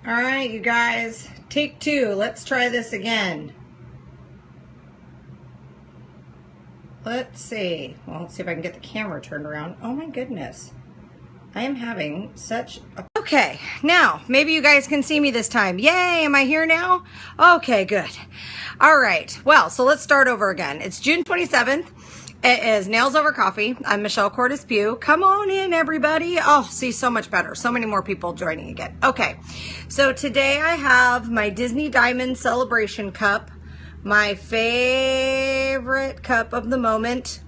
All right, you guys, take two. Let's try this again. Let's see. Well, let's see if I can get the camera turned around. Oh my goodness. I am having such a... Okay, now, maybe you guys can see me this time. Yay, am I here now? Okay, good. All right, well, so let's start over again. It's June 27th. It is Nails Over Coffee. I'm Michelle Cordes-Pugh. Come on in, everybody. Oh, see, so much better. So many more people joining again. Okay, so today I have my Disney Diamond Celebration Cup, my favorite cup of the moment.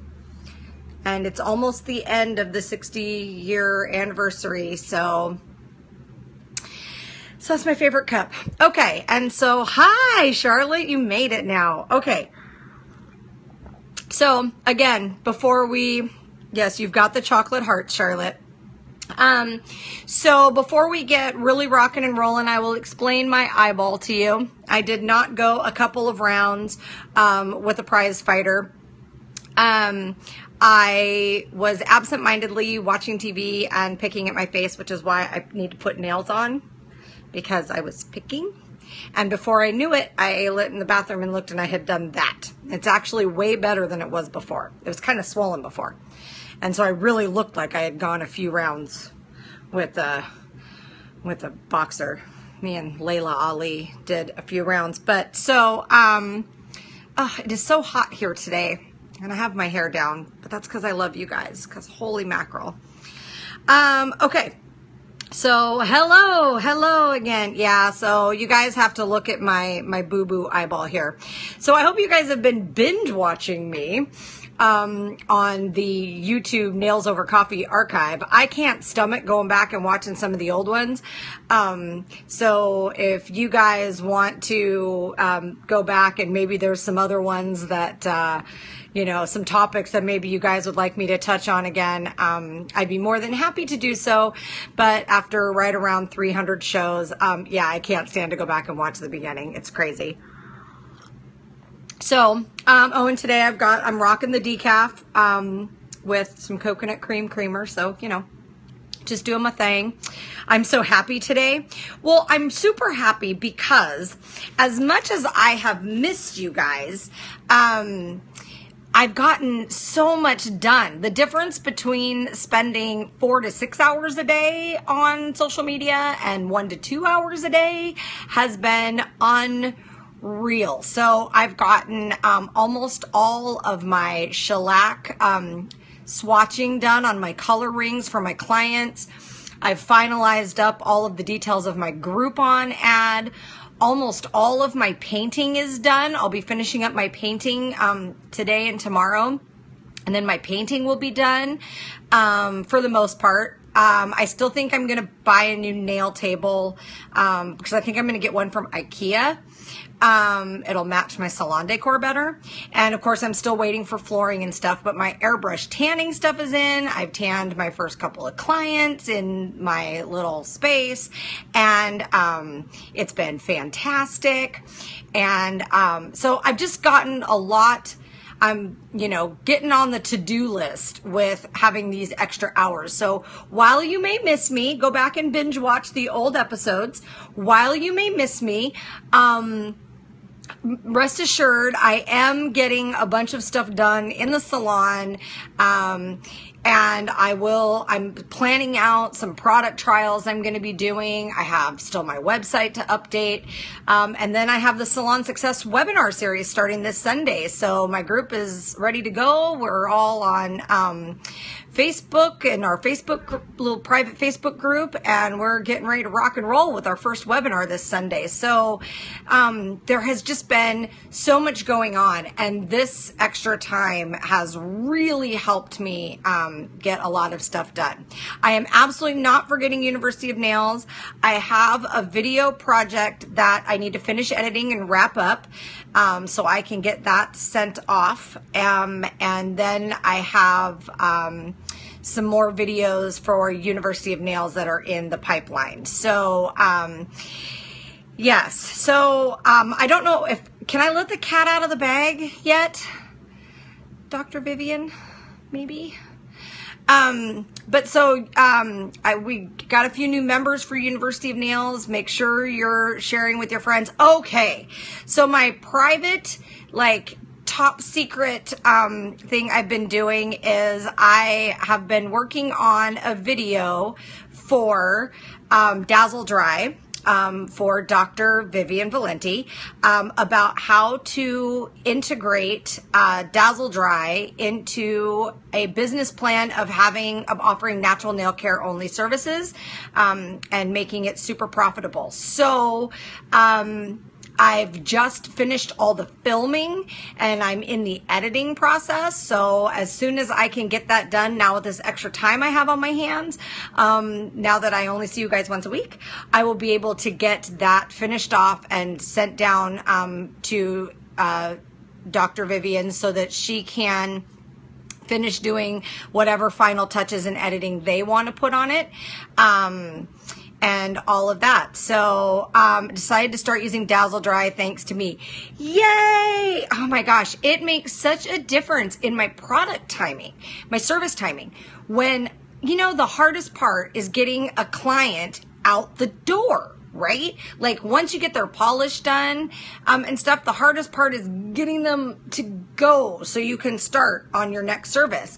And it's almost the end of the 60-year anniversary, so that's my favorite cup. Okay, and so, hi, Charlotte, you made it now. Okay. So, again, yes, you've got the chocolate hearts, Charlotte. So before we get really rocking and rolling, I will explain my eyeball to you. I did not go a couple of rounds with a prize fighter. I was absent-mindedly watching TV and picking at my face, which is why I need to put nails on, because I was picking. And before I knew it, I lit in the bathroom and looked, and I had done that. It's actually way better than it was before. It was kind of swollen before. And so I really looked like I had gone a few rounds with a boxer. Me and Layla Ali did a few rounds. But so, it is so hot here today. And I have my hair down, but that's because I love you guys, because holy mackerel. Okay. So, hello again. Yeah, so you guys have to look at my boo-boo eyeball here. So I hope you guys have been binge watching me on the YouTube Nails Over Coffee archive. I can't stomach going back and watching some of the old ones. So if you guys want to go back, and maybe there's some other ones that some topics that maybe you guys would like me to touch on again, I'd be more than happy to do so. But after right around 300 shows, yeah, I can't stand to go back and watch the beginning. It's crazy. So, and today I'm rocking the decaf with some coconut cream creamer. So, just doing my thing. I'm so happy today. Well, I'm super happy because as much as I have missed you guys, I've gotten so much done. The difference between spending 4 to 6 hours a day on social media and 1 to 2 hours a day has been unreal. So I've gotten almost all of my shellac swatching done on my color rings for my clients. I've finalized up all of the details of my Groupon ad. Almost all of my painting is done. I'll be finishing up my painting today and tomorrow. And then my painting will be done for the most part. I still think I'm going to buy a new nail table because I think I'm going to get one from IKEA. It'll match my salon decor better. And of course, I'm still waiting for flooring and stuff, but my airbrush tanning stuff is in. I've tanned my first couple of clients in my little space, and it's been fantastic. And so I've just gotten a lot. I'm, getting on the to-do list with having these extra hours. So while you may miss me, go back and binge watch the old episodes. While you may miss me, rest assured, I am getting a bunch of stuff done in the salon. And I'm planning out some product trials I'm going to be doing. I have still my website to update. And then I have the Salon Success webinar series starting this Sunday. So my group is ready to go. We're all on Facebook in our little private Facebook group, and we're getting ready to rock and roll with our first webinar this Sunday. So there has just been so much going on, and this extra time has really helped me get a lot of stuff done. I am absolutely not forgetting University of Nails. I have a video project that I need to finish editing and wrap up so I can get that sent off. And then I have some more videos for University of Nails that are in the pipeline. So, yes. So, I don't know can I let the cat out of the bag yet? Dr. Vivian, maybe? But so we got a few new members for University of Nails. Make sure you're sharing with your friends. Okay, so my private, like, top secret thing I've been doing is I have been working on a video for Dazzle Dry. For Dr. Vivian Valenti about how to integrate Dazzle Dry into a business plan of offering natural nail care only services and making it super profitable. So I've just finished all the filming and I'm in the editing process. So as soon as I can get that done now with this extra time I have on my hands, now that I only see you guys once a week, I will be able to get that finished off and sent down to Dr. Vivian so that she can finish doing whatever final touches and editing they want to put on it. And all of that. So decided to start using Dazzle Dry thanks to me. Yay! Oh my gosh, it makes such a difference in my product timing, my service timing. When, you know, the hardest part is getting a client out the door, right? Like once you get their polish done and stuff, the hardest part is getting them to go so you can start on your next service.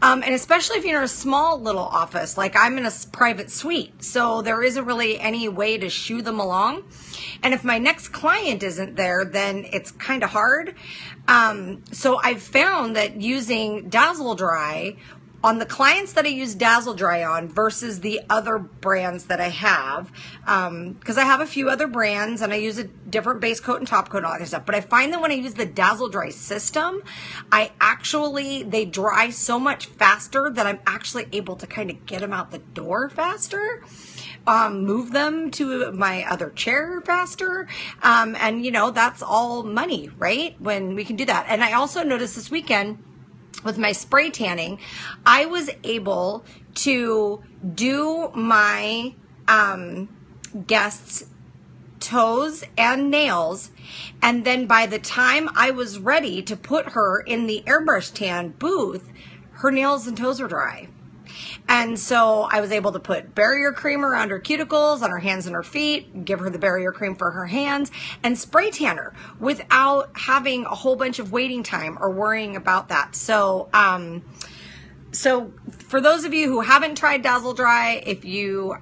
And especially if you're in a small little office, like I'm in a private suite, so there isn't really any way to shoo them along. And if my next client isn't there, then it's kind of hard. So I've found that using Dazzle Dry on the clients that I use Dazzle Dry on versus the other brands that I have, because I have a few other brands and I use a different base coat and top coat and all that stuff. But I find that when I use the Dazzle Dry system, they dry so much faster that I'm actually able to kind of get them out the door faster, move them to my other chair faster. And you know, that's all money, right? When we can do that. And I also noticed this weekend, with my spray tanning, I was able to do my guests' toes and nails, and then by the time I was ready to put her in the airbrush tan booth, her nails and toes were dry. And so I was able to put barrier cream around her cuticles, on her hands and her feet, give her the barrier cream for her hands, and spray tan her without having a whole bunch of waiting time or worrying about that. So, so for those of you who haven't tried Dazzle Dry, if you,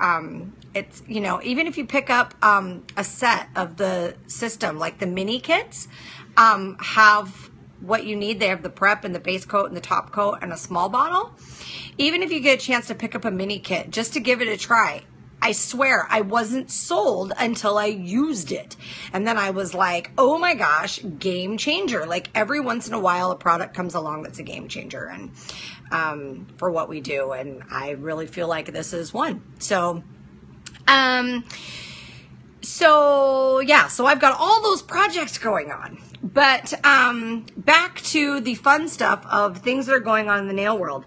it's, you know, even if you pick up a set of the system, like the mini kits, have what you need. They have the prep and the base coat and the top coat and a small bottle. Even if you get a chance to pick up a mini kit just to give it a try, I swear I wasn't sold until I used it. And then I was like, oh my gosh, game changer. Like every once in a while, a product comes along that's a game changer and for what we do. And I really feel like this is one. So, so I've got all those projects going on. But back to the fun stuff of things that are going on in the nail world.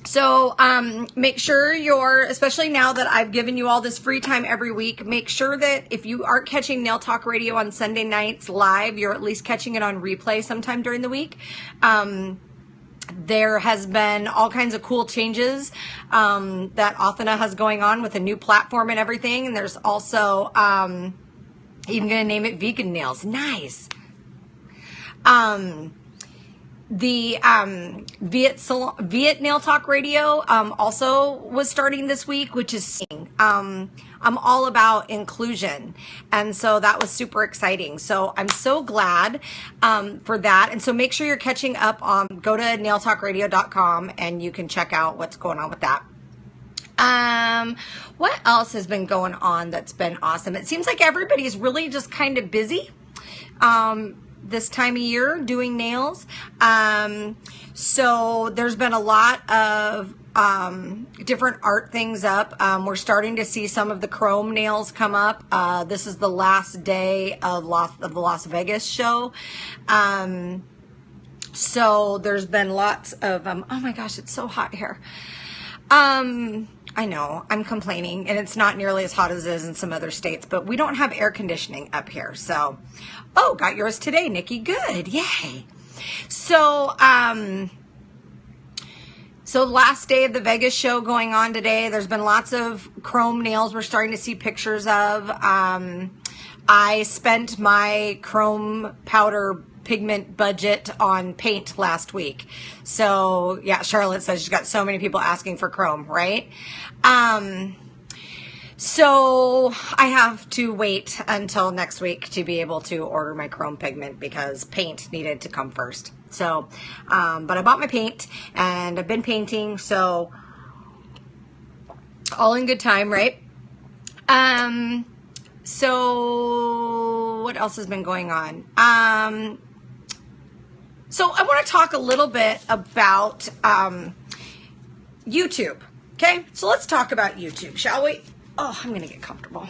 So make sure especially now that I've given you all this free time every week, make sure that if you aren't catching Nail Talk Radio on Sunday nights live, you're at least catching it on replay sometime during the week. There has been all kinds of cool changes that Athena has going on with a new platform and everything. And there's also, even going to name it Vegan Nails. Nice. The Viet Nail Talk Radio also was starting this week, which is I'm all about inclusion, and so that was super exciting. So I'm so glad for that, and so make sure you're catching up. Go to nailtalkradio.com and you can check out what's going on with that. What else has been going on that's been awesome? It seems like everybody's really just kind of busy this time of year doing nails. So there's been a lot of different art things up. We're starting to see some of the chrome nails come up. This is the last day of the Las Vegas show. So there's been lots of, oh my gosh, it's so hot here. I know, I'm complaining, and it's not nearly as hot as it is in some other states, but we don't have air conditioning up here, so, oh, got yours today, Nikki, good, yay. So, So last day of the Vegas show going on today. There's been lots of chrome nails we're starting to see pictures of. I spent my chrome powder pigment budget on paint last week. So yeah, Charlotte says she's got so many people asking for chrome, right? So I have to wait until next week to be able to order my chrome pigment because paint needed to come first. So, but I bought my paint and I've been painting, so all in good time, right? So what else has been going on? So I want to talk a little bit about YouTube. Okay, so let's talk about YouTube, shall we? Oh, I'm going to get comfortable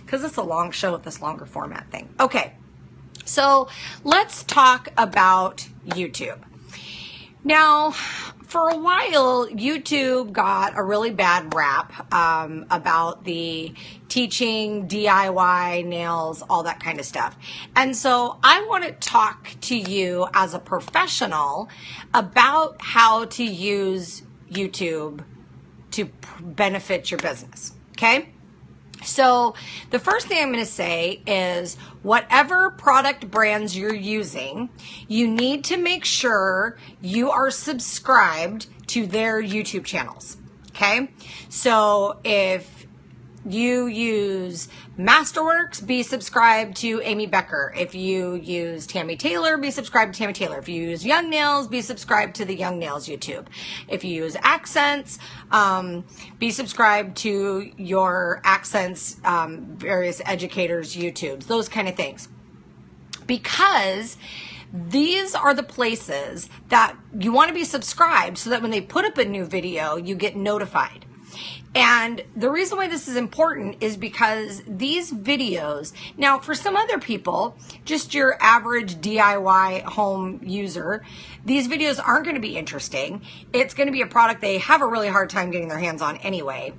because it's a long show with this longer format thing. Okay, so let's talk about YouTube. Now, for a while, YouTube got a really bad rap about the teaching DIY nails, all that kind of stuff. And so I want to talk to you as a professional about how to use YouTube to benefit your business. Okay? So the first thing I'm going to say is whatever product brands you're using, you need to make sure you are subscribed to their YouTube channels. Okay? So if you use Masterworks, be subscribed to Amy Becker. If you use Tammy Taylor, be subscribed to Tammy Taylor. If you use Young Nails, be subscribed to the Young Nails YouTube. If you use Accents, be subscribed to your Accents, various educators' YouTubes, those kind of things. Because these are the places that you want to be subscribed so that when they put up a new video, you get notified. And the reason why this is important is because these videos, now for some other people, just your average DIY home user, these videos aren't going to be interesting. It's going to be a product they have a really hard time getting their hands on anyway.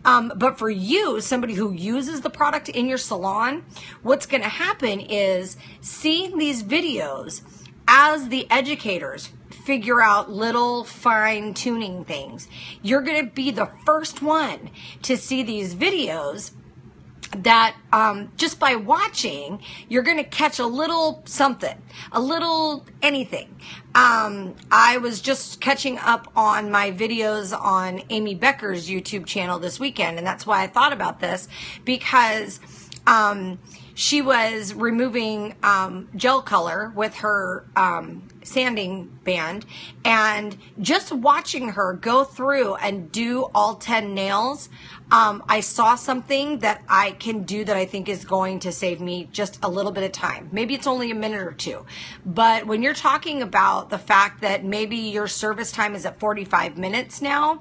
But for you, somebody who uses the product in your salon, what's going to happen is seeing these videos as the educators figure out little fine tuning things. You're going to be the first one to see these videos that just by watching, you're going to catch a little something, a little anything. I was just catching up on my videos on Amy Becker's YouTube channel this weekend, and that's why I thought about this, because she was removing gel color with her sanding band, and just watching her go through and do all 10 nails, I saw something that I can do that I think is going to save me just a little bit of time. Maybe it's only a minute or two, but when you're talking about the fact that maybe your service time is at 45 minutes now,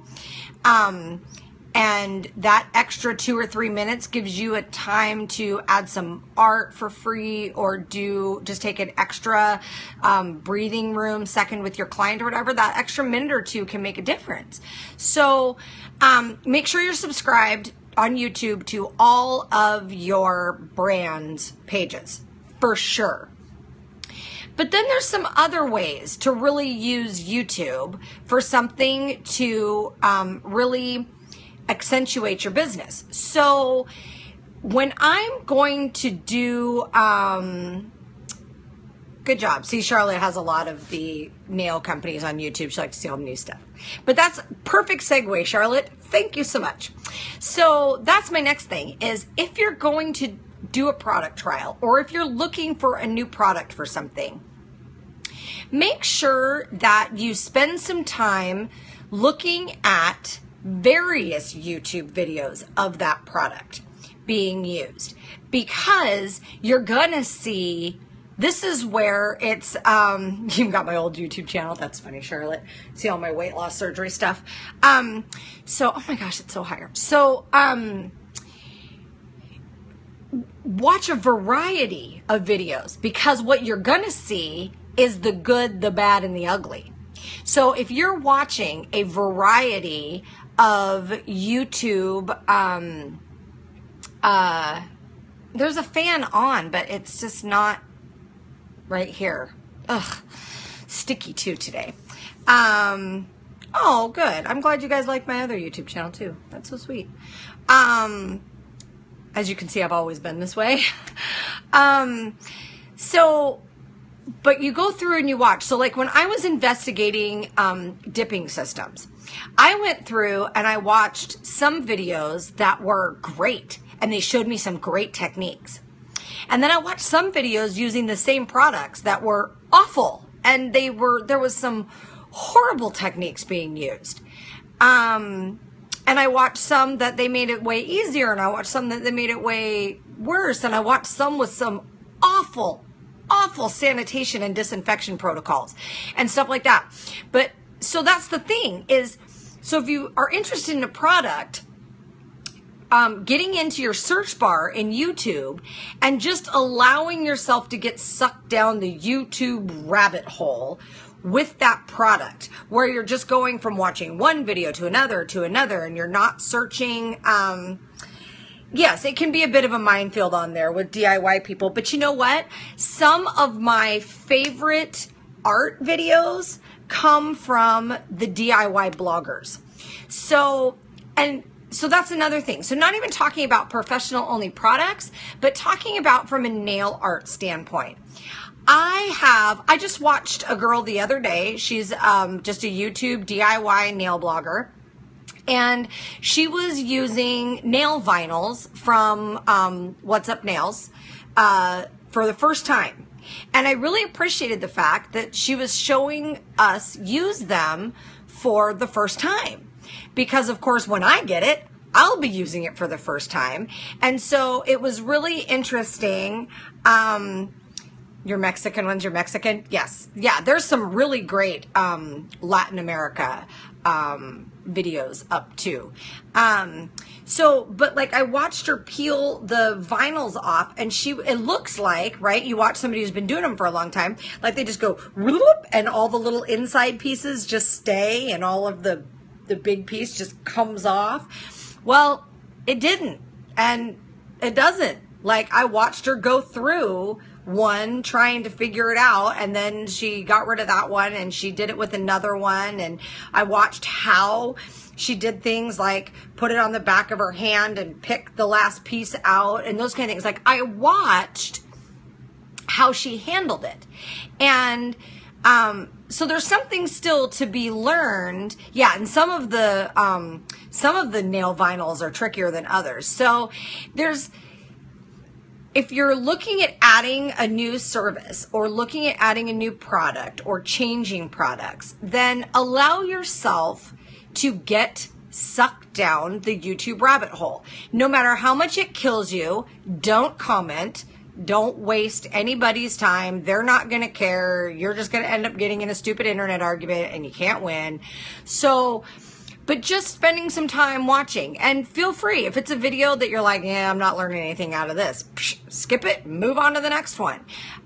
and that extra 2 or 3 minutes gives you a time to add some art for free, or just take an extra breathing room second with your client or whatever. That extra minute or two can make a difference. So make sure you're subscribed on YouTube to all of your brand's pages, for sure. But then there's some other ways to really use YouTube for something to really accentuate your business. So when I'm going to do, good job. See, Charlotte has a lot of the nail companies on YouTube. She likes to see all the new stuff. But that's perfect segue, Charlotte. Thank you so much. So that's my next thing is if you're going to do a product trial, or if you're looking for a new product for something, make sure that you spend some time looking at various YouTube videos of that product being used, because you're gonna see, this is where it's, you've got my old YouTube channel. That's funny, Charlotte. See all my weight loss surgery stuff. So, oh my gosh, it's so higher. So, watch a variety of videos, because what you're gonna see is the good, the bad, and the ugly. So if you're watching a variety of YouTube, there's a fan on, but it's just not right here. Ugh, sticky too today. Oh Oh, good. I'm glad you guys like my other YouTube channel too. That's so sweet. As you can see, I've always been this way. But you go through and you watch. So like when I was investigating dipping systems, I went through and I watched some videos that were great and they showed me some great techniques. And then I watched some videos using the same products that were awful and there was some horrible techniques being used. And I watched some that they made it way easier, and I watched some that they made it way worse, and I watched some with some awful sanitation and disinfection protocols and stuff like that. But so that's the thing is, so if you are interested in a product, getting into your search bar in YouTube and just allowing yourself to get sucked down the YouTube rabbit hole with that product, where you're just going from watching one video to another, and you're not searching. Yes, it can be a bit of a minefield on there with DIY people, but you know what? Some of my favorite art videos come from the DIY bloggers. So that's another thing. So not even talking about professional only products, but talking about from a nail art standpoint. I just watched a girl the other day. She's just a YouTube DIY nail blogger. And she was using nail vinyls from What's Up Nails for the first time. And I really appreciated the fact that she was showing us use them for the first time. Because, of course, when I get it, I'll be using it for the first time. And so it was really interesting. Your Mexican ones, you're Mexican? Yes. Yeah, there's some really great Latin America videos up too. But like I watched her peel the vinyls off, and it looks like, right, you watch somebody who's been doing them for a long time, like they just go whoop, and all the little inside pieces just stay, and all of the big piece just comes off. Well, it didn't, and it doesn't. Like I watched her go through one trying to figure it out, and then she got rid of that one and she did it with another one, and I watched how she did things like put it on the back of her hand and pick the last piece out and those kind of things. Like I watched how she handled it. And so there's something still to be learned. Yeah, and some of the nail vinyls are trickier than others. So if you're looking at adding a new service or looking at adding a new product or changing products, then allow yourself to get sucked down the YouTube rabbit hole. No matter how much it kills you, don't comment. Don't waste anybody's time. They're not going to care. You're just going to end up getting in a stupid internet argument and you can't win. But just spending some time watching, and feel free. If it's a video that you're like, yeah, I'm not learning anything out of this, skip it, move on to the next one.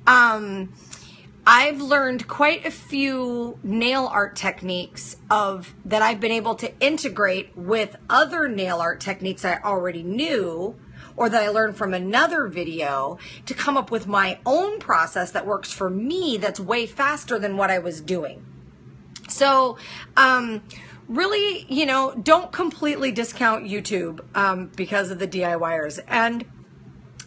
I've learned quite a few nail art techniques that I've been able to integrate with other nail art techniques I already knew, or that I learned from another video, to come up with my own process that works for me, that's way faster than what I was doing. So, really, don't completely discount YouTube because of the DIYers. And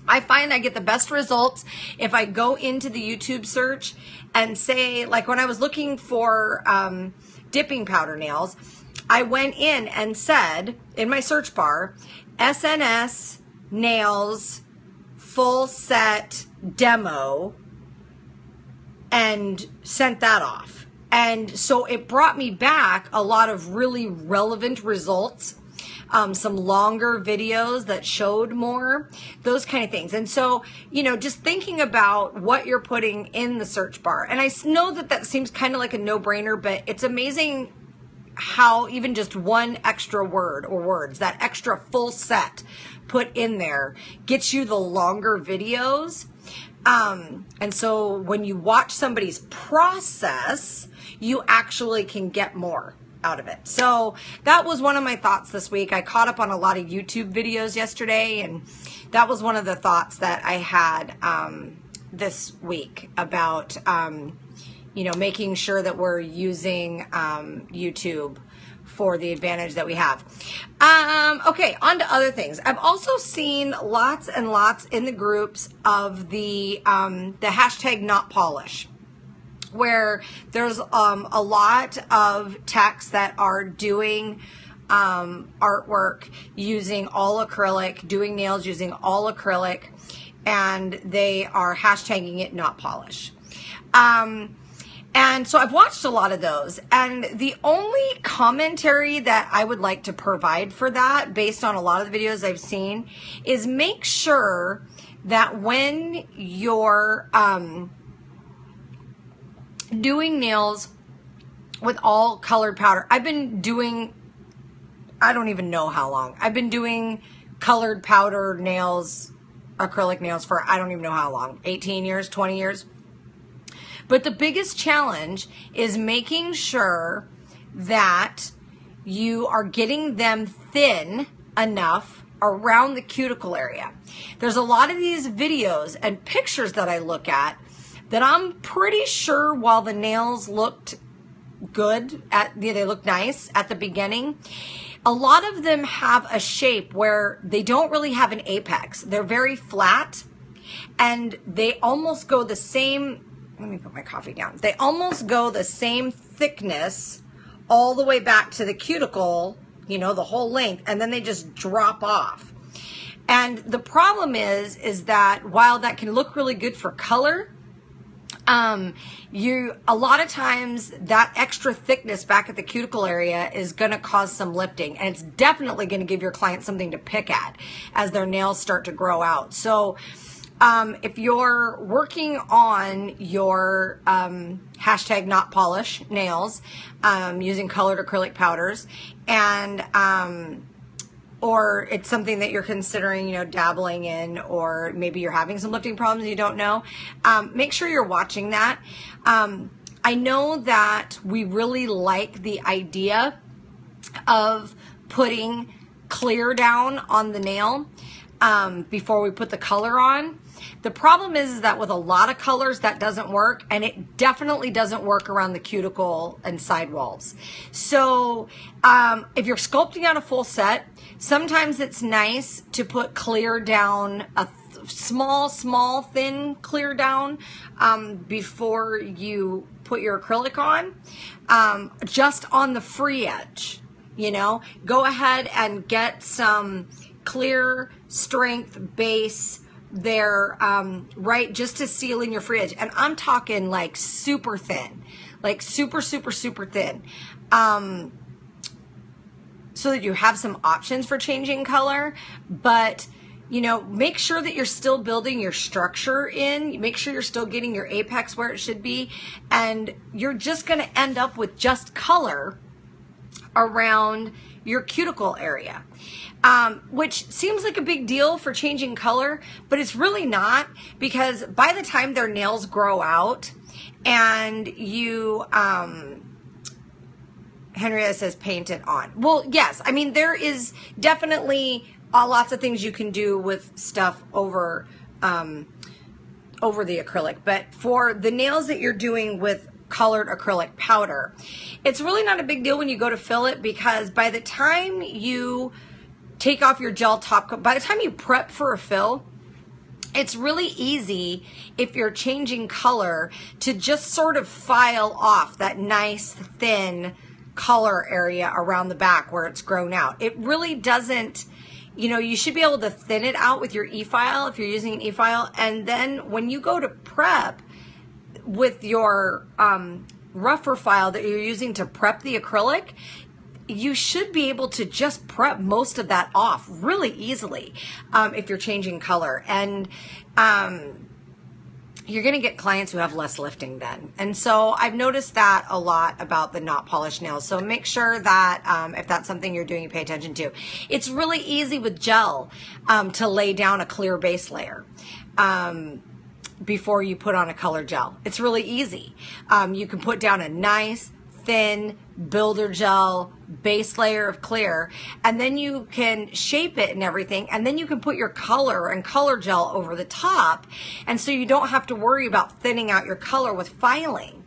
I find I get the best results if I go into the YouTube search and say, like when I was looking for dipping powder nails, I went in and said in my search bar, SNS nails full set demo, and sent that off. And so it brought me back a lot of really relevant results, some longer videos that showed more, those kind of things. And so, just thinking about what you're putting in the search bar. And I know that seems kind of like a no-brainer, but it's amazing how even just one extra word or words, that extra full set put in there, gets you the longer videos. And so when you watch somebody's process, you actually can get more out of it. So that was one of my thoughts this week. I caught up on a lot of YouTube videos yesterday, and that was one of the thoughts that I had this week about, making sure that we're using YouTube for the advantage that we have. Okay, on to other things. I've also seen lots and lots in the groups of the hashtag not polish, where there's a lot of techs that are doing artwork using all acrylic, doing nails using all acrylic, and they are hashtagging it not polish. And so I've watched a lot of those, and the only commentary that I would like to provide for that, based on a lot of the videos I've seen, is make sure that when you're doing nails with all colored powder, I've been doing, I don't even know how long, I've been doing colored powder nails, acrylic nails for I don't even know how long, 18 years, 20 years. But the biggest challenge is making sure that you are getting them thin enough around the cuticle area. There's a lot of these videos and pictures that I look at that I'm pretty sure, while the nails looked good, they look nice at the beginning, a lot of them have a shape where they don't really have an apex. They're very flat, and they almost go the same, let me put my coffee down. They almost go the same thickness all the way back to the cuticle, you know, the whole length, and then they just drop off. And the problem is that while that can look really good for color, a lot of times that extra thickness back at the cuticle area is going to cause some lifting, and it's definitely going to give your client something to pick at as their nails start to grow out. So if you're working on your hashtag not polish nails using colored acrylic powders, and or it's something that you're considering, you know, dabbling in, or maybe you're having some lifting problems you don't know, make sure you're watching that. I know that we really like the idea of putting clear down on the nail before we put the color on. The problem is that with a lot of colors that doesn't work, and it definitely doesn't work around the cuticle and sidewalls. So if you're sculpting out a full set, sometimes it's nice to put clear down, a small, thin clear down before you put your acrylic on, just on the free edge. You know, go ahead and get some clear strength base there, right, just to seal in your free edge. And I'm talking like super thin, like super thin, so that you have some options for changing color. But, you know, make sure that you're still building your structure in, make sure you're still getting your apex where it should be, and you're just going to end up with just color around your cuticle area. Which seems like a big deal for changing color, but it's really not, because by the time their nails grow out and you, Henrietta says paint it on. Well, yes, I mean, there is definitely lots of things you can do with stuff over the acrylic, but for the nails that you're doing with colored acrylic powder, it's really not a big deal when you go to fill it, because by the time you take off your gel top coat, by the time you prep for a fill, it's really easy, if you're changing color, to just sort of file off that nice thin color area around the back where it's grown out. It really doesn't, you know, you should be able to thin it out with your e-file if you're using an e-file, and then when you go to prep with your rougher file that you're using to prep the acrylic, you should be able to just prep most of that off really easily if you're changing color. And you're going to get clients who have less lifting then. And so I've noticed that a lot about the not polished nails. So make sure that if that's something you're doing, you pay attention to. It's really easy with gel to lay down a clear base layer before you put on a color gel. It's really easy. You can put down a nice thin builder gel base layer of clear, and then you can shape it and everything, and then you can put your color and color gel over the top, and so you don't have to worry about thinning out your color with filing.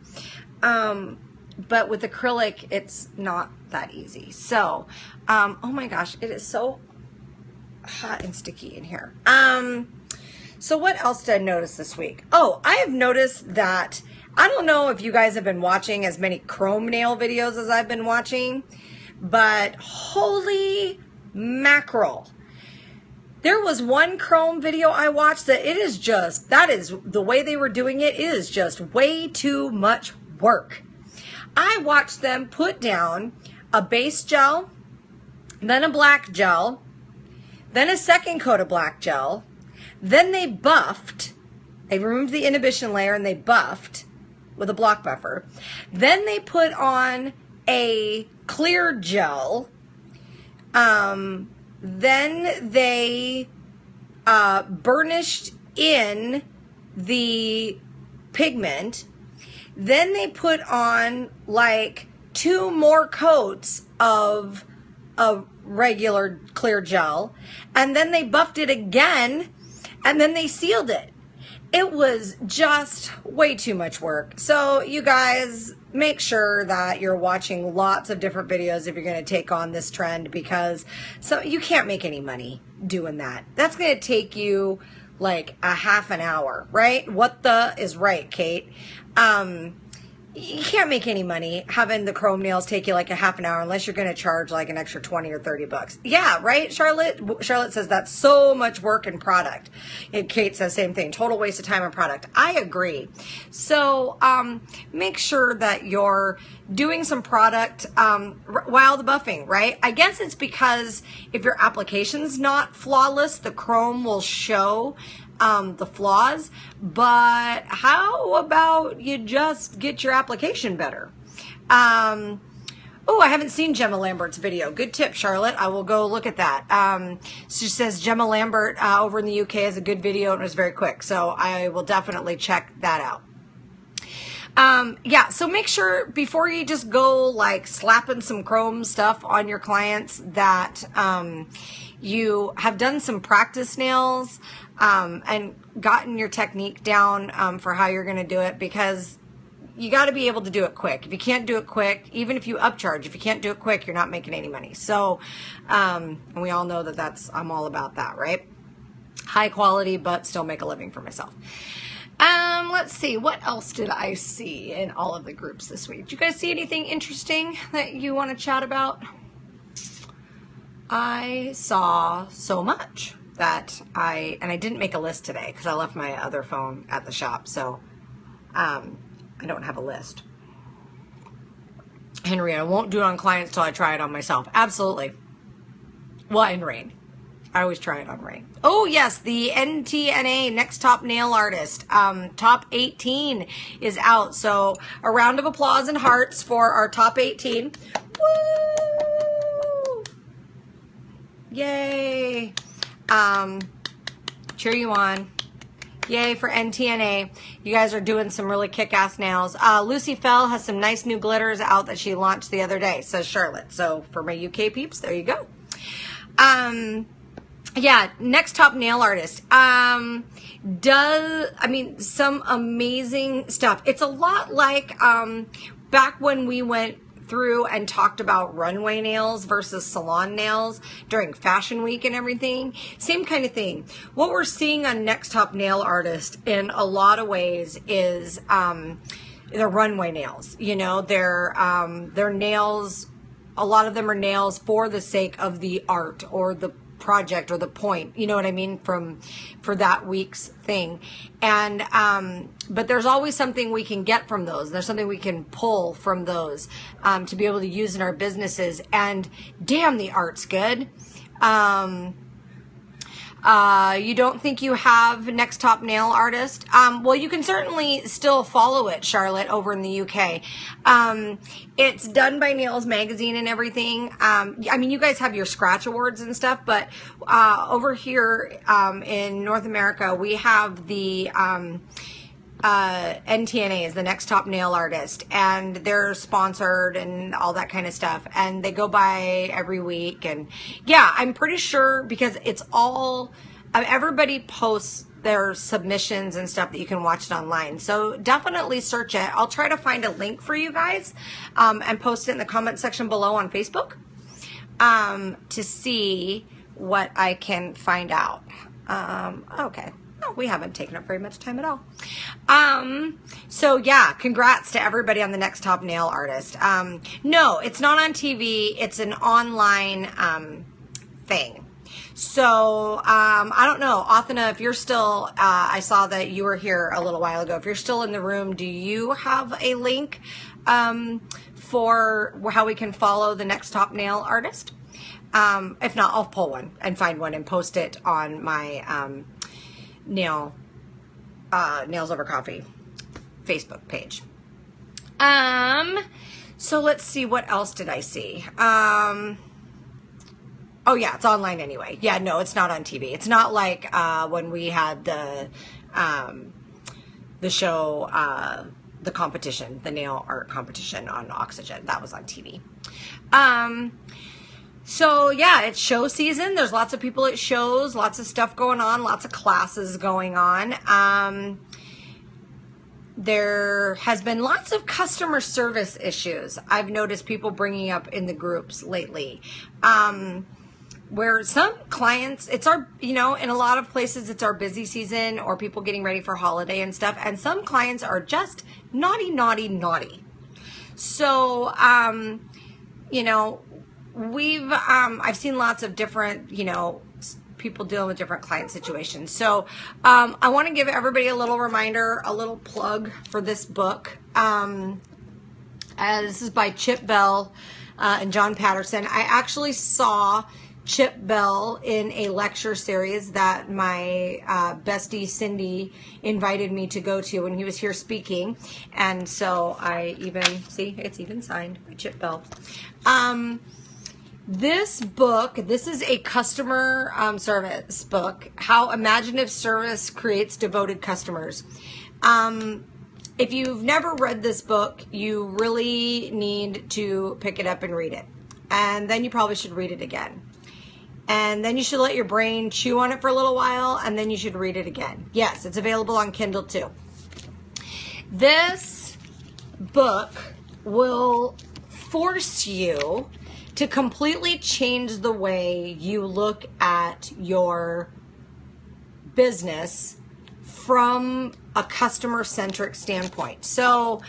but with acrylic, it's not that easy. So, oh my gosh, it is so hot and sticky in here. So what else did I notice this week? Oh, I have noticed that, I don't know if you guys have been watching as many chrome nail videos as I've been watching, but holy mackerel. There was one chrome video I watched that that is the way they were doing it is just way too much work. I watched them put down a base gel, then a black gel, then a second coat of black gel, then they buffed. They removed the inhibition layer and they buffed with a block buffer. Then they put on a clear gel. Then they burnished in the pigment. Then they put on like 2 more coats of regular clear gel. And then they buffed it again. And then they sealed it. It was just way too much work. So you guys, make sure that you're watching lots of different videos if you're going to take on this trend, because you can't make any money doing that. That's going to take you like a half an hour, right? What the is right, Kate? You can't make any money having the chrome nails take you like a half an hour unless you're going to charge like an extra 20 or 30 bucks. Yeah, right, Charlotte? Charlotte says that's so much work and product. And Kate says same thing, total waste of time and product. I agree. So make sure that you're doing some product while the buffing, right? I guess it's because if your application's not flawless, the chrome will show the flaws, but how about you just get your application better? Oh, I haven't seen Gemma Lambert's video. Good tip, Charlotte. I will go look at that. She says Gemma Lambert over in the UK has a good video and it was very quick, so I will definitely check that out. Yeah, so make sure before you just go like slapping some chrome stuff on your clients that you have done some practice nails and gotten your technique down for how you're going to do it, because you got to be able to do it quick. If you can't do it quick, even if you upcharge, if you can't do it quick, you're not making any money. So, and we all know that I'm all about that, right? High quality, but still make a living for myself. Let's see, what else did I see in all of the groups this week? Did you guys see anything interesting that you want to chat about? I saw so much that I didn't make a list today because I left my other phone at the shop, so I don't have a list. Henry, I won't do it on clients till I try it on myself. Absolutely. Well, in rain. I always try it on rain. Oh, yes, the NTNA Next Top Nail Artist. Top 18 is out. So a round of applause and hearts for our top 18. Woo! Yay. Cheer you on. Yay for NTNA. You guys are doing some really kick-ass nails. Lucy Fell has some nice new glitters out that she launched the other day, says Charlotte. So for my UK peeps, there you go. Yeah, Next Top Nail Artist some amazing stuff. It's a lot like back when we went through and talked about runway nails versus salon nails during Fashion Week and everything. Same kind of thing. What we're seeing on Next Top Nail Artist in a lot of ways is they're runway nails. You know, they're nails. A lot of them are nails for the sake of the art or the project or the point, you know what I mean, for that week's thing. And but there's always something we can get from those. There's something we can pull from those to be able to use in our businesses. And damn, the art's good. You don't think you have Next Top Nail Artist? Well, you can certainly still follow it, Charlotte, over in the UK. It's done by Nails Magazine and everything. I mean, you guys have your Scratch Awards and stuff, but over here in North America, we have the NTNA is the Next Top Nail Artist, and they're sponsored and all that kind of stuff, and they go by every week. And yeah, I'm pretty sure because it's all everybody posts their submissions and stuff that you can watch it online. So definitely search it. I'll try to find a link for you guys and post it in the comment section below on Facebook to see what I can find out. Okay. No, we haven't taken up very much time at all. So yeah, congrats to everybody on the Next Top Nail Artist. No, it's not on TV. It's an online thing. So I don't know, Athena, if you're still, I saw that you were here a little while ago. If you're still in the room, do you have a link for how we can follow the Next Top Nail Artist? If not, I'll pull one and find one and post it on my Nails Over Coffee Facebook page. So let's see, what else did I see? Oh yeah, it's online anyway. Yeah, no, it's not on TV. It's not like when we had the show, the competition, the nail art competition on Oxygen. That was on TV. So yeah, it's show season. There's lots of people at shows, lots of stuff going on, lots of classes going on. There has been lots of customer service issues I've noticed people bringing up in the groups lately. Where some clients, it's our, in a lot of places it's our busy season or people getting ready for holiday and stuff. And some clients are just naughty, naughty, naughty. So, I've seen lots of different, people dealing with different client situations. So, I want to give everybody a little reminder, a little plug for this book. This is by Chip Bell and John Patterson. I actually saw Chip Bell in a lecture series that my bestie Cindy invited me to go to when he was here speaking. And so I even, see, it's even signed by Chip Bell. This book, this is a customer service book, How Imaginative Service Creates Devoted Customers. If you've never read this book, you really need to pick it up and read it. And then you probably should read it again. And then you should let your brain chew on it for a little while, and then you should read it again. Yes, it's available on Kindle too. This book will force you to completely change the way you look at your business from a customer-centric standpoint. So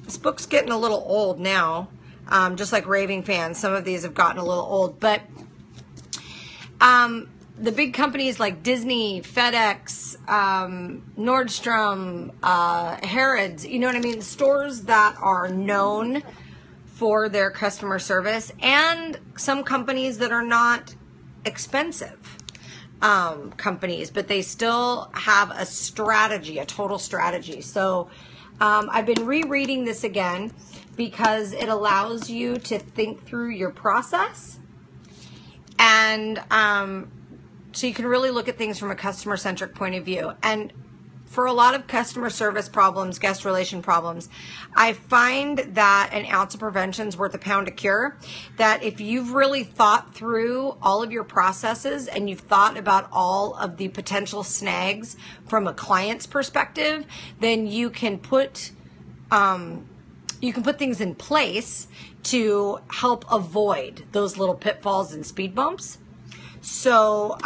this book's getting a little old now. Just like raving fans, some of these have gotten a little old, but the big companies like Disney, FedEx, Nordstrom, Harrods, you know what I mean? Stores that are known for their customer service, and some companies that are not expensive companies, but they still have a strategy, a total strategy. So I've been rereading this again because it allows you to think through your process, and so you can really look at things from a customer-centric point of view. And for a lot of customer service problems, guest relation problems, I find that an ounce of prevention is worth a pound of cure. That if you've really thought through all of your processes and you've thought about all of the potential snags from a client's perspective, then you can put things in place to help avoid those little pitfalls and speed bumps. So,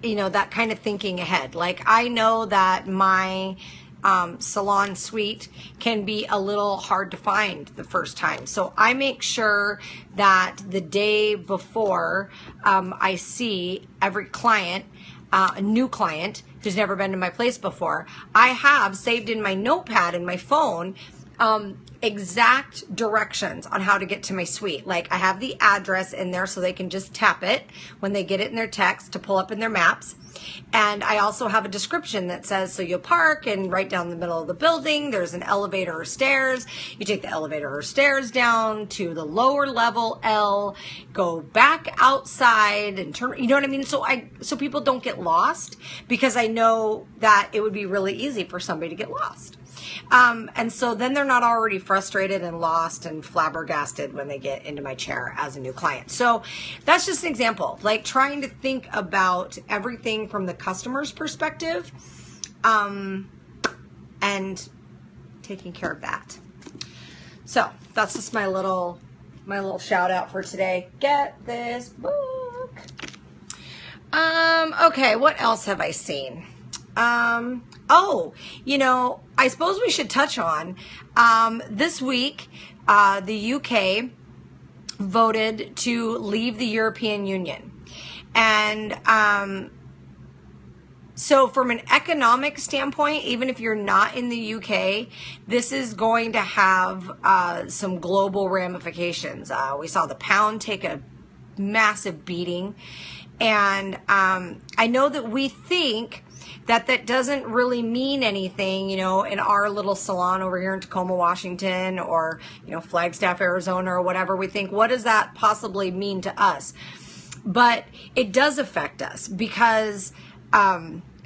that kind of thinking ahead. Like, I know that my salon suite can be a little hard to find the first time. So I make sure that the day before I see every client, a new client who's never been to my place before, I have saved in my notepad in my phone exact directions on how to get to my suite. Like, I have the address in there so they can just tap it when they get it in their text to pull up in their maps. And I also have a description that says, so you'll park, and right down the middle of the building, there's an elevator or stairs. You take the elevator or stairs down to the lower level L, go back outside and turn, you know what I mean? So people don't get lost, because I know that it would be really easy for somebody to get lost. And so then they're not already frustrated and lost and flabbergasted when they get into my chair as a new client. So that's just an example, like trying to think about everything from the customer's perspective, and taking care of that. So that's just my little shout out for today. Get this book. Okay, what else have I seen? Oh, I suppose we should touch on, this week, the UK voted to leave the European Union. And, so from an economic standpoint, even if you're not in the UK, this is going to have some global ramifications. We saw the pound take a massive beating. And I know that we think that doesn't really mean anything, in our little salon over here in Tacoma, Washington, or, Flagstaff, Arizona, or whatever. We think, what does that possibly mean to us? But it does affect us because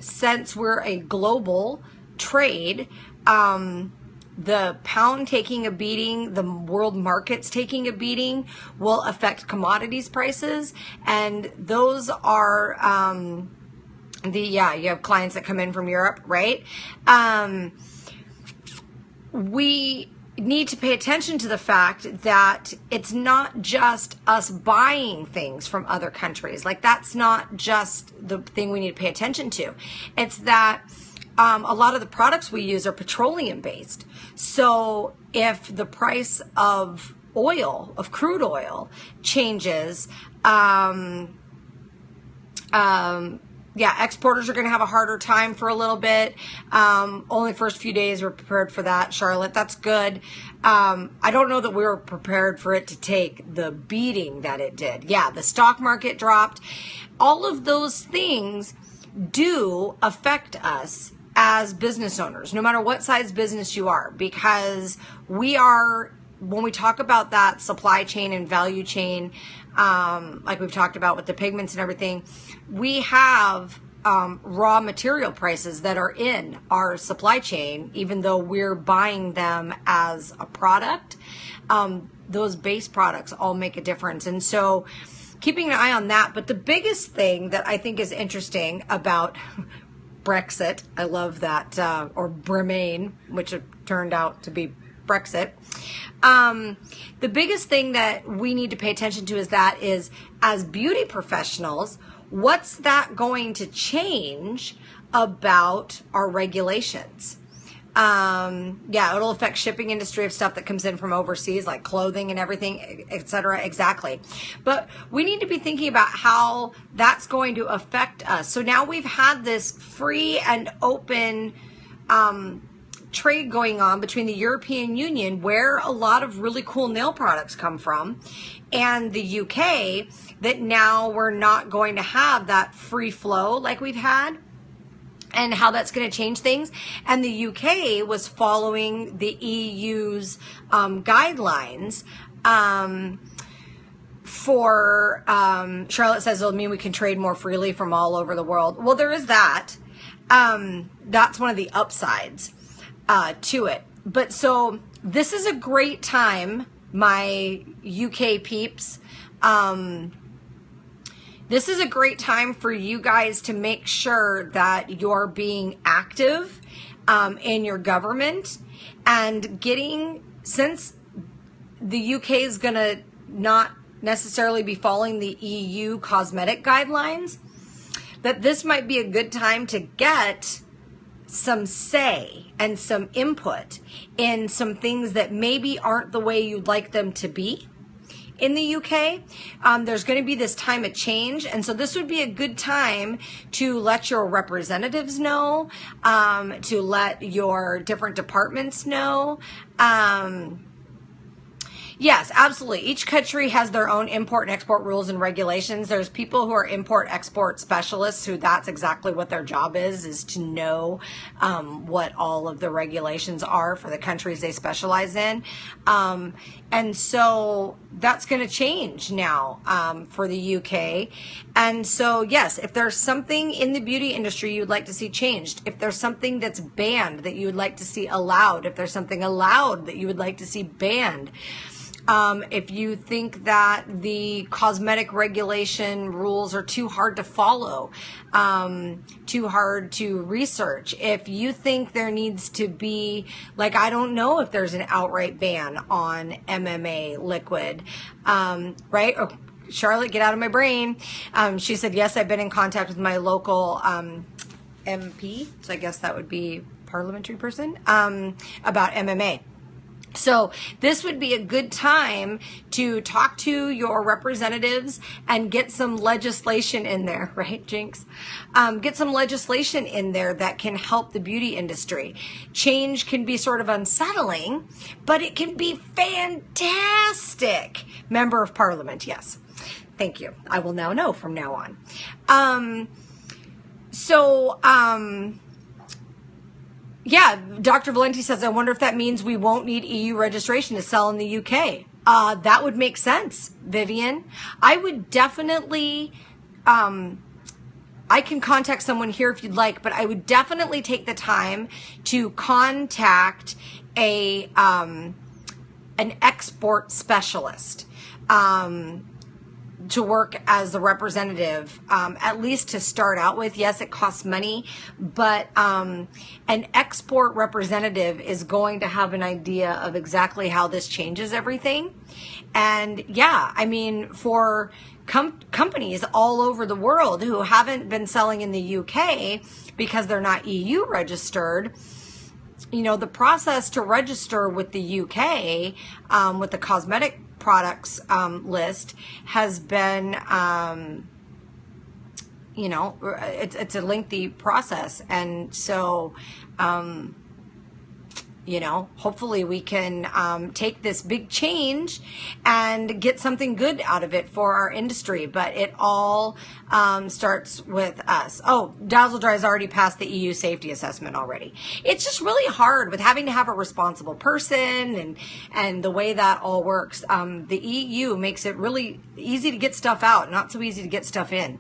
since we're a global trade, the pound taking a beating, the world markets taking a beating will affect commodities prices. And those are, you have clients that come in from Europe, right? We need to pay attention to the fact that it's not just us buying things from other countries. Like, that's not just the thing we need to pay attention to. It's that a lot of the products we use are petroleum based. So if the price of oil, of crude oil, changes, exporters are going to have a harder time for a little bit. Only first few days we're prepared for that, Charlotte. That's good. I don't know that we were prepared for it to take the beating that it did. Yeah, the stock market dropped. All of those things do affect us as business owners, no matter what size business you are, because we are, when we talk about that supply chain and value chain, like we've talked about with the pigments and everything, we have raw material prices that are in our supply chain, even though we're buying them as a product. Those base products all make a difference. And so keeping an eye on that. But the biggest thing that I think is interesting about Brexit, I love that, or Bremain, which it turned out to be Brexit. The biggest thing that we need to pay attention to is as beauty professionals, what's that going to change about our regulations? It'll affect shipping industry of stuff that comes in from overseas, like clothing and everything, etc. Exactly. But we need to be thinking about how that's going to affect us. So now we've had this free and open trade going on between the European Union, where a lot of really cool nail products come from, and the UK, that now we're not going to have that free flow like we've had, and how that's going to change things. And the UK was following the EU's guidelines for, Charlotte says it'll mean we can trade more freely from all over the world. Well, there is that. That's one of the upsides to it. But so this is a great time, my UK peeps. This is a great time for you guys to make sure that you're being active in your government and since the UK is going to not necessarily be following the EU cosmetic guidelines, that this might be a good time to get some say and some input in some things that maybe aren't the way you'd like them to be in the UK. There's going to be this time of change, and so this would be a good time to let your representatives know, to let your different departments know, Yes, absolutely. Each country has their own import and export rules and regulations. There's people who are import-export specialists who that's exactly what their job is to know what all of the regulations are for the countries they specialize in. And so that's going to change now for the UK. And so, yes, if there's something in the beauty industry you'd like to see changed, if there's something that's banned that you would like to see allowed, if there's something allowed that you would like to see banned, if you think that the cosmetic regulation rules are too hard to follow, too hard to research, if you think there needs to be, like, I don't know if there's an outright ban on MMA liquid, right? Oh, Charlotte, get out of my brain. She said, yes, I've been in contact with my local MP, so I guess that would be parliamentary person, about MMA. So this would be a good time to talk to your representatives and get some legislation in there, right, Jinx? Get some legislation in there that can help the beauty industry. Change can be sort of unsettling, but it can be fantastic. Member of Parliament, yes. Thank you. I will now know from now on. Yeah, Dr. Valenti says, I wonder if that means we won't need EU registration to sell in the UK. That would make sense, Vivian. I would definitely, I can contact someone here if you'd like, but I would definitely take the time to contact an export specialist. To work as a representative, at least to start out with. Yes, it costs money, but an export representative is going to have an idea of exactly how this changes everything. And yeah, I mean, for companies all over the world who haven't been selling in the UK because they're not EU registered, you know, the process to register with the UK, with the cosmetic products list has been, you know, it's a lengthy process. And so, you know, hopefully we can take this big change and get something good out of it for our industry. But it all starts with us. Oh, Dazzle Dry's already passed the EU safety assessment already. It's just really hard with having to have a responsible person and the way that all works. The EU makes it really easy to get stuff out, not so easy to get stuff in.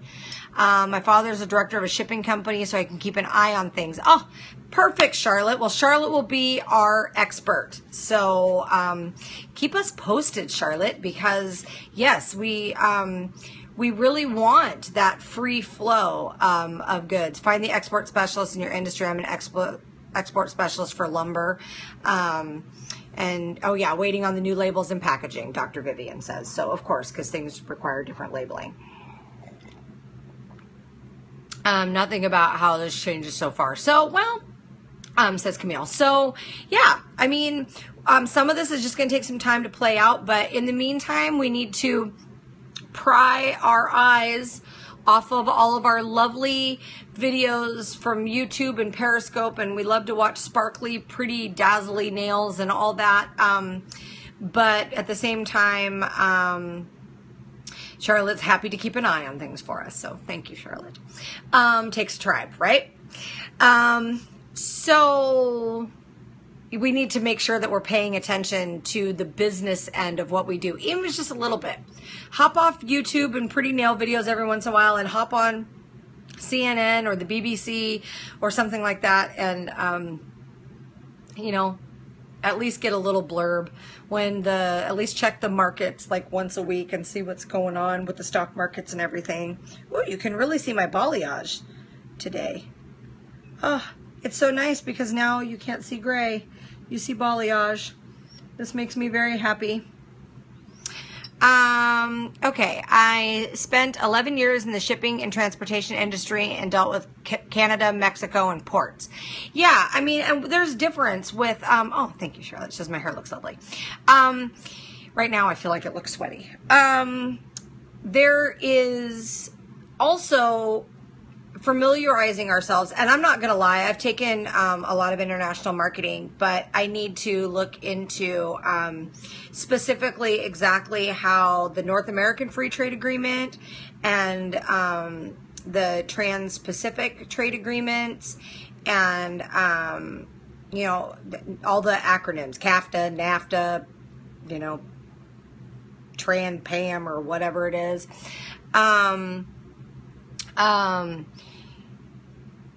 My father's a director of a shipping company, so I can keep an eye on things. Oh, perfect, Charlotte. Well, Charlotte will be our expert. So keep us posted, Charlotte, because yes, we really want that free flow of goods. Find the export specialist in your industry. I'm an export specialist for lumber. And oh yeah, waiting on the new labels and packaging, Dr. Vivian says. So of course, because things require different labeling. Nothing about how this changes so far. So, well, says Camille. So, yeah, I mean, some of this is just going to take some time to play out. But in the meantime, we need to pry our eyes off of all of our lovely videos from YouTube and Periscope. And we love to watch sparkly, pretty, dazzly nails and all that. But at the same time, Charlotte's happy to keep an eye on things for us. So thank you, Charlotte. Takes a tribe, right? So we need to make sure that we're paying attention to the business end of what we do, even if it's just a little bit. Hop off YouTube and pretty nail videos every once in a while and hop on CNN or the BBC or something like that. And, you know, at least get a little blurb when at least check the markets like once a week and see what's going on with the stock markets and everything. Ooh, you can really see my balayage today. Oh, it's so nice because now you can't see gray. You see balayage. This makes me very happy. Okay, I spent 11 years in the shipping and transportation industry and dealt with Canada, Mexico, and ports. Yeah, I mean, and there's difference with, oh, thank you, Charlotte. It says my hair looks lovely. Right now I feel like it looks sweaty. There is also, familiarizing ourselves. And I'm not going to lie, I've taken a lot of international marketing, but I need to look into specifically exactly how the North American Free Trade Agreement and the Trans-Pacific Trade Agreements and, you know, all the acronyms, CAFTA, NAFTA, you know, Tran-Pam or whatever it is.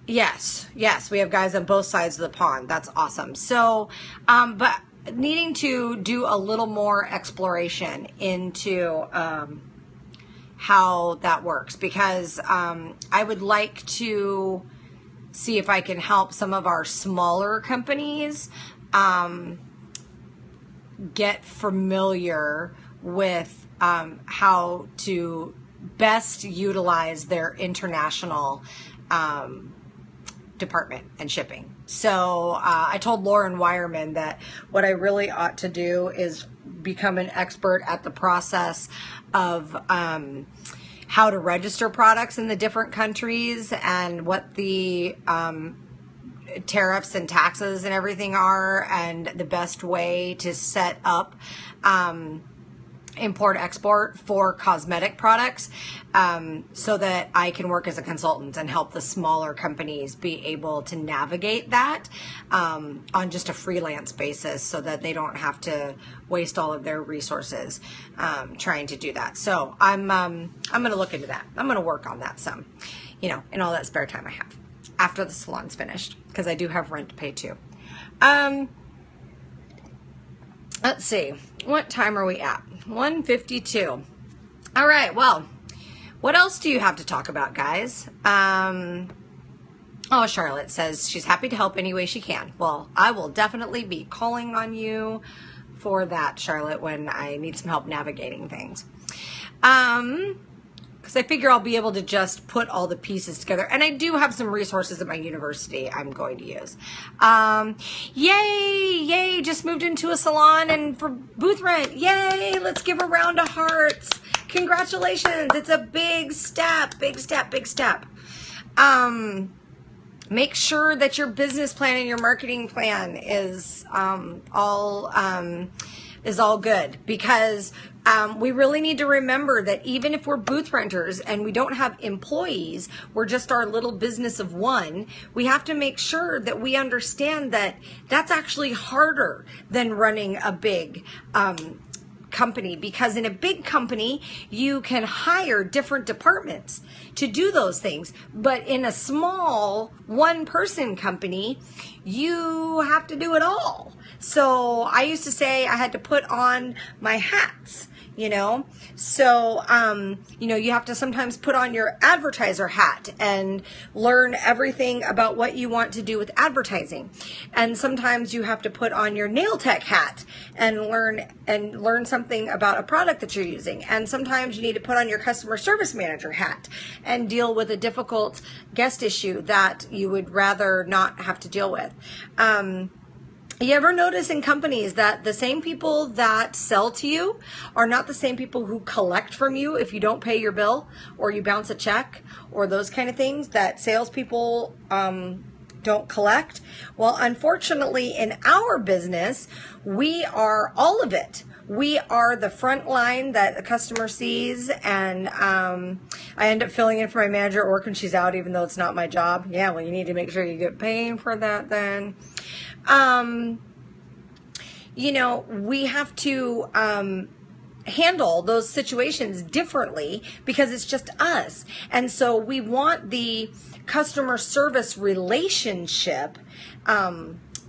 Yes, we have guys on both sides of the pond. That's awesome. So, but needing to do a little more exploration into how that works, because I would like to see if I can help some of our smaller companies get familiar with how to best utilize their international department and shipping. So I told Lauren Wireman that what I really ought to do is become an expert at the process of how to register products in the different countries and what the tariffs and taxes and everything are, and the best way to set up import-export for cosmetic products, so that I can work as a consultant and help the smaller companies be able to navigate that on just a freelance basis, so that they don't have to waste all of their resources trying to do that. So I'm going to look into that. I'm going to work on that some, you know, in all that spare time I have after the salon's finished, because I do have rent to pay too. Let's see, what time are we at? 1:52. All right, well, what else do you have to talk about, guys? Oh, Charlotte says she's happy to help any way she can. Well, I will definitely be calling on you for that, Charlotte, when I need some help navigating things. Because I figure I'll be able to just put all the pieces together. And I do have some resources at my university I'm going to use. Yay, just moved into a salon and for booth rent. Yay, let's give a round of hearts. Congratulations, it's a big step. Make sure that your business plan and your marketing plan is all good, because we really need to remember that even if we're booth renters and we don't have employees, we're just our little business of one, we have to make sure that we understand that that's actually harder than running a big company, because in a big company you can hire different departments to do those things, but in a small one-person company you have to do it all. So I used to say I had to put on my hats, you know. So you know, you have to sometimes put on your advertiser hat and learn everything about what you want to do with advertising, and sometimes you have to put on your nail tech hat and learn something about a product that you're using, and sometimes you need to put on your customer service manager hat and deal with a difficult guest issue that you would rather not have to deal with. You ever notice in companies that the same people that sell to you are not the same people who collect from you if you don't pay your bill or you bounce a check or those kind of things that salespeople don't collect? Well, unfortunately, in our business, we are all of it. We are the front line that the customer sees, and I end up filling in for my manager at work when she's out, even though it's not my job. Yeah, well, you need to make sure you get paid for that then. You know, we have to handle those situations differently because it's just us. And so we want the customer service relationship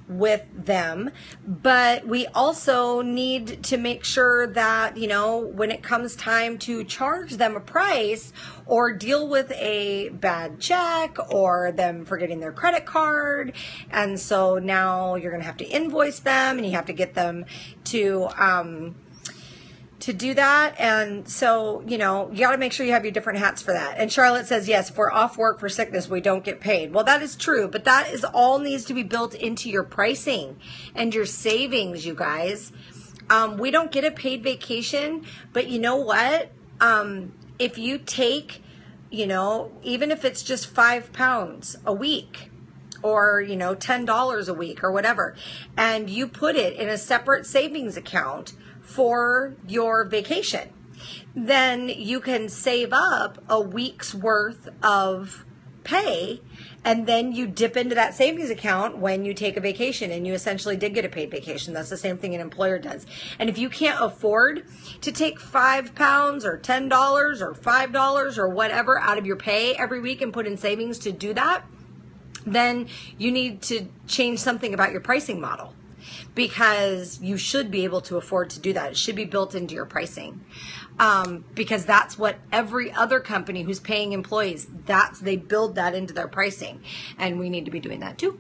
with them, but we also need to make sure that, you know, when it comes time to charge them a price or deal with a bad check or them forgetting their credit card, and so now you're going to have to invoice them and you have to get them to do that. And so, you know, you got to make sure you have your different hats for that. And Charlotte says, yes, if we're off work for sickness, we don't get paid. Well, that is true, but that is all needs to be built into your pricing and your savings, you guys. We don't get a paid vacation, but you know what? If you take, you know, even if it's just £5 a week, or, you know, $10 a week or whatever, and you put it in a separate savings account for your vacation, then you can save up a week's worth of pay, and then you dip into that savings account when you take a vacation, and you essentially did get a paid vacation. That's the same thing an employer does. And if you can't afford to take £5 or $10 or $5 or whatever out of your pay every week and put in savings to do that, then you need to change something about your pricing model, because you should be able to afford to do that. It should be built into your pricing, because that's what every other company who's paying employees, they build that into their pricing, and we need to be doing that too.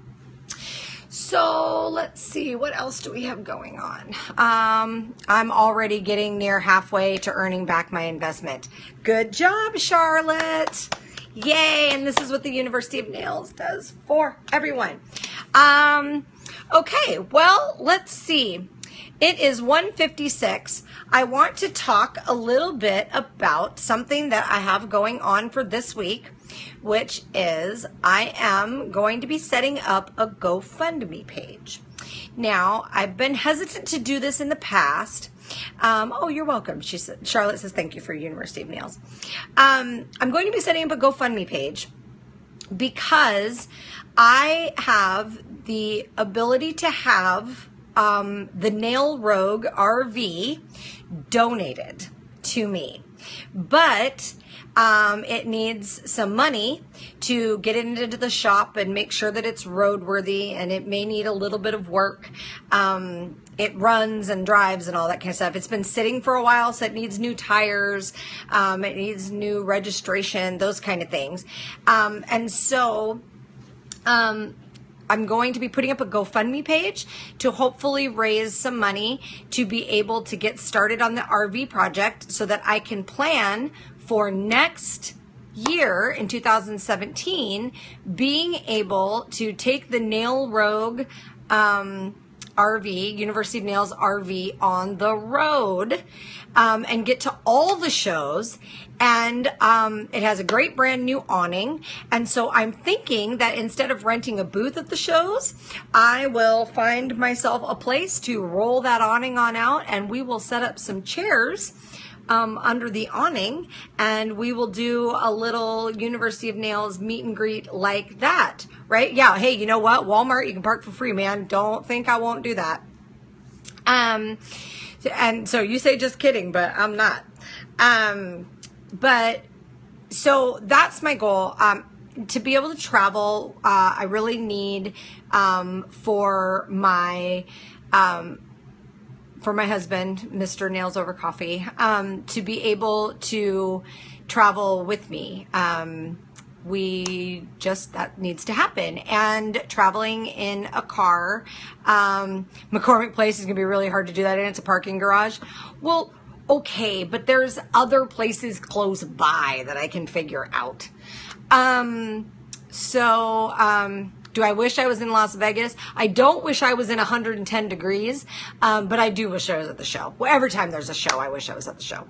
So let's see, what else do we have going on? I'm already getting near halfway to earning back my investment. Good job, Charlotte. Yay, and this is what the University of Nails does for everyone. Okay, well, let's see. It is 1:56. I want to talk a little bit about something that I have going on for this week, which is I am going to be setting up a GoFundMe page. Now, I've been hesitant to do this in the past. Oh, you're welcome. Charlotte says, thank you for University of Nails. I'm going to be setting up a GoFundMe page because I have the ability to have the Nail Rogue RV donated to me. But it needs some money to get it into the shop and make sure that it's roadworthy, and it may need a little bit of work. It runs and drives and all that kind of stuff. It's been sitting for a while, so it needs new tires. It needs new registration, those kind of things. And so I'm going to be putting up a GoFundMe page to hopefully raise some money to be able to get started on the RV project, so that I can plan for next year in 2017 being able to take the Nail Rogue RV, University of Nails RV, on the road and get to all the shows. And it has a great brand new awning. And so I'm thinking that instead of renting a booth at the shows, I will find myself a place to roll that awning on out, and we will set up some chairs under the awning, and we will do a little University of Nails meet and greet like that, right? Yeah, hey, you know what? Walmart, you can park for free, man. Don't think I won't do that. And so you say just kidding, but I'm not. But so that's my goal. To be able to travel, I really need for my husband, Mr. Nails Over Coffee, to be able to travel with me. That needs to happen. And traveling in a car, McCormick Place is going to be really hard to do that in. It's a parking garage. Well, okay, but there's other places close by that I can figure out. Do I wish I was in Las Vegas? I don't wish I was in 110 degrees, but I do wish I was at the show. Well, every time there's a show, I wish I was at the show.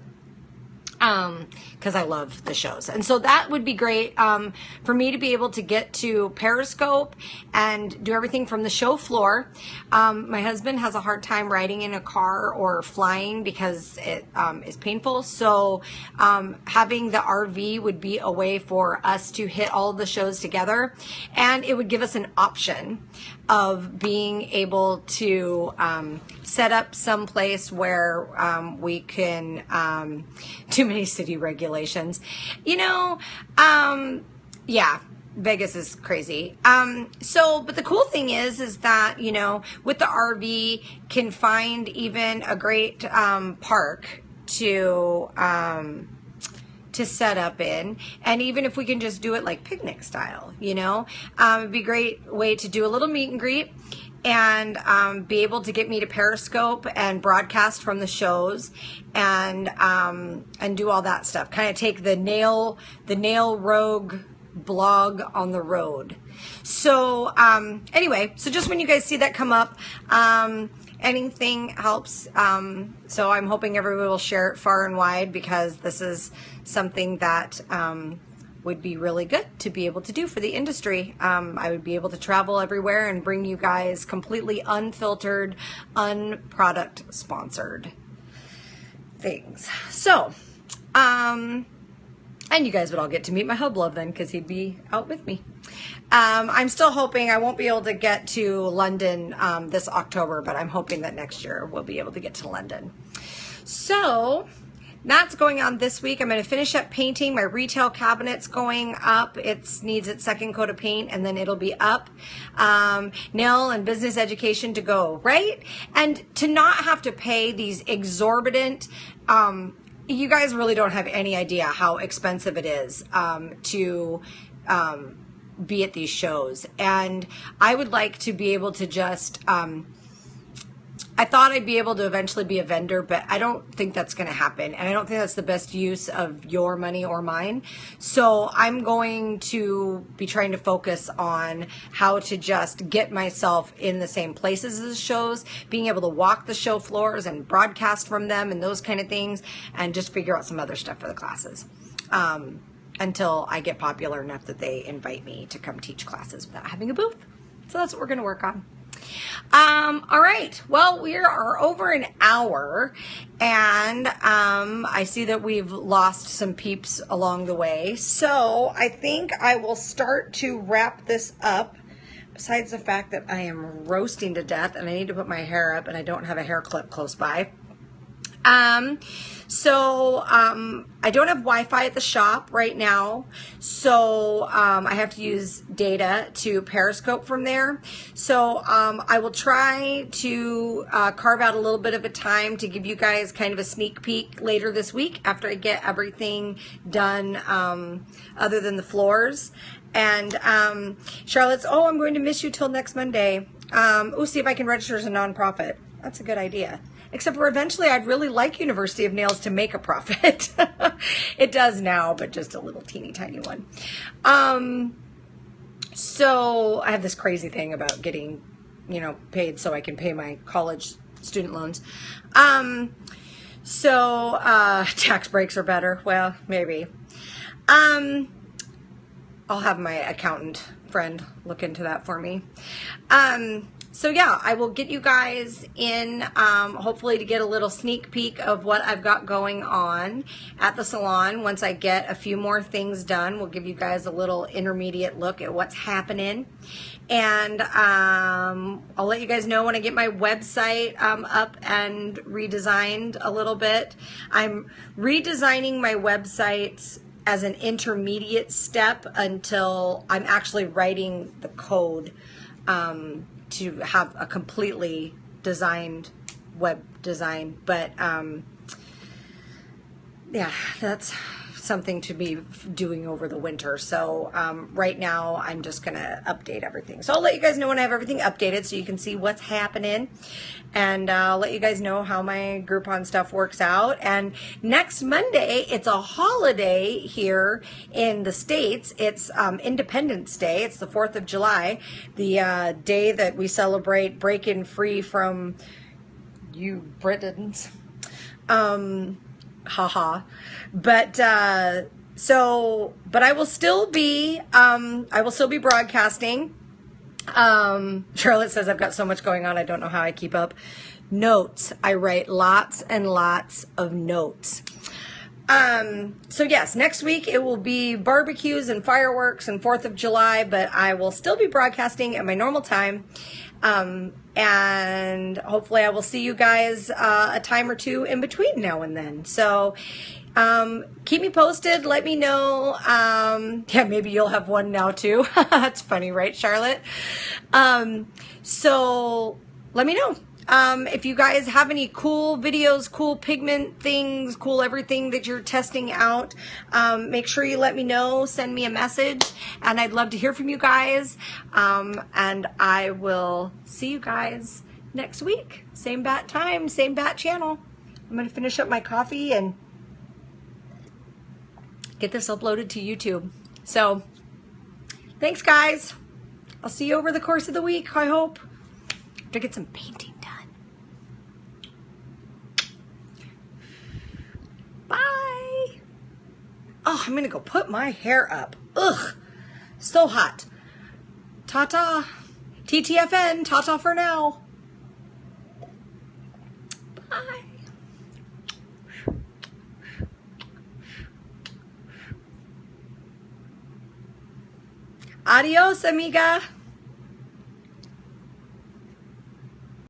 Because I love the shows. And so that would be great for me to be able to get to Periscope and do everything from the show floor. My husband has a hard time riding in a car or flying because it is painful. So having the RV would be a way for us to hit all of the shows together. And it would give us an option of being able to set up some place where we can, too many city regulations, yeah, Vegas is crazy. But the cool thing is that, with the RV can find even a great park to set up in. And even if we can just do it like picnic style, it'd be a great way to do a little meet and greet and be able to get me to Periscope and broadcast from the shows and do all that stuff. Kind of take the Nail Rogue blog on the road. So anyway, so just when you guys see that come up, anything helps. So I'm hoping everyone will share it far and wide, because this is something that would be really good to be able to do for the industry. I would be able to travel everywhere and bring you guys completely unfiltered, unproduct sponsored things. So, and you guys would all get to meet my hub love then, because he'd be out with me. I'm still hoping I won't be able to get to London this October, but I'm hoping that next year we'll be able to get to London. So that's going on this week. I'm going to finish up painting. My retail cabinet's going up. It needs its second coat of paint, and then it'll be up. Nail and business education to go, right? And to not have to pay these exorbitant, you guys really don't have any idea how expensive it is to be at these shows. And I would like to be able to just, I thought I'd be able to eventually be a vendor, but I don't think that's going to happen. And I don't think that's the best use of your money or mine. So I'm going to be trying to focus on how to just get myself in the same places as the shows, being able to walk the show floors and broadcast from them and those kind of things, and just figure out some other stuff for the classes. Until I get popular enough that they invite me to come teach classes without having a booth. So that's what we're going to work on. All right. Well, we are over an hour, and I see that we've lost some peeps along the way. So I think I will start to wrap this up. Besides the fact that I am roasting to death and I need to put my hair up and I don't have a hair clip close by. I don't have Wi-Fi at the shop right now, so I have to use data to Periscope from there. So I will try to carve out a little bit of a time to give you guys kind of a sneak peek later this week after I get everything done other than the floors. And Charlotte's, oh, I'm going to miss you till next Monday. See if I can register as a nonprofit. That's a good idea. Except for eventually I'd really like University of Nails to make a profit. It does now, but just a little teeny tiny one. So I have this crazy thing about getting, paid so I can pay my college student loans. Tax breaks are better. Well, maybe. I'll have my accountant friend look into that for me. So yeah, I will get you guys in, hopefully to get a little sneak peek of what I've got going on at the salon. Once I get a few more things done, we'll give you guys a little intermediate look at what's happening. And I'll let you guys know when I get my website up and redesigned a little bit. I'm redesigning my websites as an intermediate step until I'm actually writing the code to have a completely designed web design. But yeah, that's something to be doing over the winter. So right now I'm just gonna update everything. So I'll let you guys know when I have everything updated so you can see what's happening, and I'll let you guys know how my Groupon stuff works out. And next Monday, it's a holiday here in the States. It's Independence Day. It's the 4th of July, the day that we celebrate breaking free from you Britons. Haha. But I will still be broadcasting. Charlotte says I've got so much going on I don't know how I keep up. Notes. I write lots and lots of notes. So yes, next week it will be barbecues and fireworks and 4th of July, but I will still be broadcasting at my normal time. And hopefully I will see you guys a time or two in between now and then. So keep me posted. Let me know. Yeah, maybe you'll have one now too. That's funny, right, Charlotte? So let me know. If you guys have any cool videos, cool pigment things, cool everything that you're testing out, make sure you let me know, send me a message, and I'd love to hear from you guys. And I will see you guys next week. Same bat time, same bat channel. I'm going to finish up my coffee and get this uploaded to YouTube. So, thanks guys. I'll see you over the course of the week, I hope. To get some painting done. Bye. Oh. Oh, I'm gonna go put my hair up. Ugh, so hot. Ta-ta. TTFN, ta-ta for now. Bye. Adios, amiga.